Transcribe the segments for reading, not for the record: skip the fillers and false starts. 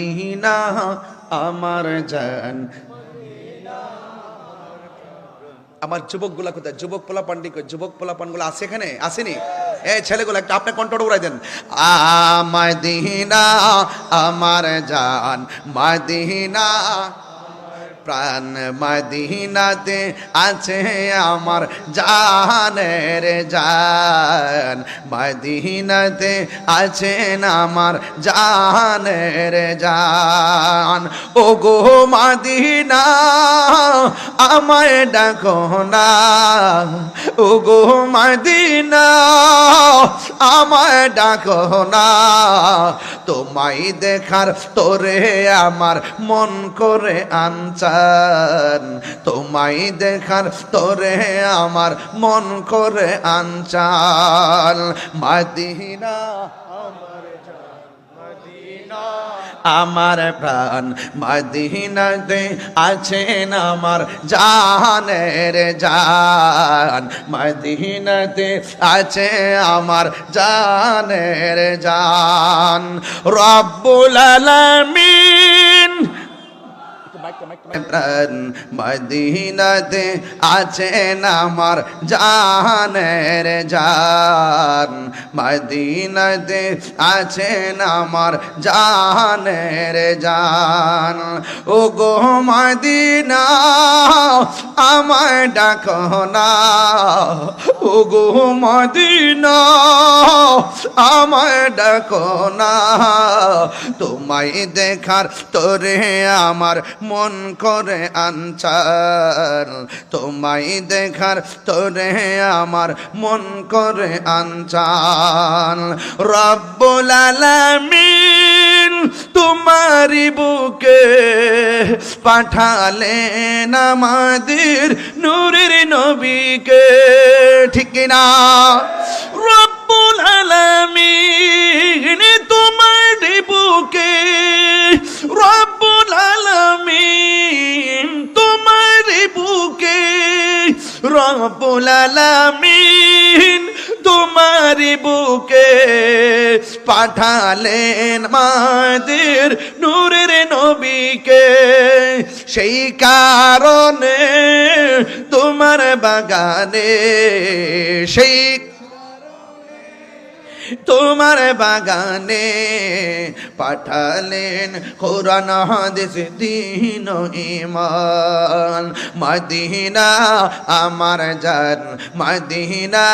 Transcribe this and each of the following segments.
Medina আমার জান। আমার যুবকগুলা কোথায়? যুবক পোলাপান্ডি কই? যুবক পোলাপানগুলো আছে এখানে? আসেনি? এই ছেলেগুলো একটা আপনি কণ্ঠটা উড়াই দেন। মদিনা আমার জান, মদিনা প্রাণ, মদিনাতে আছে আমার জানের জান, মদিনাতে আছেন আমার জানের জান। ও গো মদিনা আমায় ডাকো না, ও গো মদিনা আমায় ডাকো না, তোমায় দেখার তোরে আমার মন করে আনচান, তোমায় দেখার তোরে আমার মন করে আনচান। মদিনা আমার প্রাণ, মদিনাতে আছেন আমার জানের জান, মদিনাতে আছে আমার জানের জান। রব্বুল আলামিন প্রাণ, মদিনাতে আছেন আমার জানের জান, মদিনাতে আছেন আমার জানের জান। ও গো মদিনা আমায় ডাকো না, ও গো মদিনা আমায় ডাকো না, তোমায় দেখার তোরে আমার মন করে আনচান, তোমায় দেখার তোরে আমার মন করে আনচান। রব্বুল আলামিন তোমারি বুকে পাঠালেন আমাদের নূরের নবীকে, ঠিক না? রব্বুল আলামিন তোমারি বুকে, রব্বুল আলামিন তোমারি বুকে, রব্বুল আলামিন তোমারি বুকে পাঠালেন আমাদের নূরের নবীকে। সেই কারণে তোমার বাগানে, সেই তোমার বাগানে পাঠালেন কোরআন হাদিস দ্বীন ও ঈমান। মদিনা আমার জান, মদিনা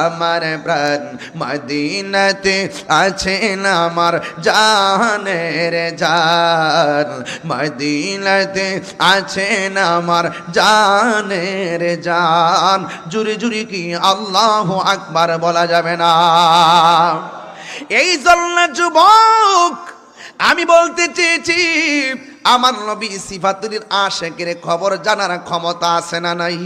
আমার প্রাণ, মদিনাতে আছেন আমার জানের জান, মদিনাতে আছেন আমার জানের জান। জুরি জুরি কি আল্লাহু আকবার বলা যাবে না? এই জন্য যুবক আমি বলতে চেয়েছি, আমার নবী সিফাতুল আশিকের খবর জানার ক্ষমতা আছে না নাই?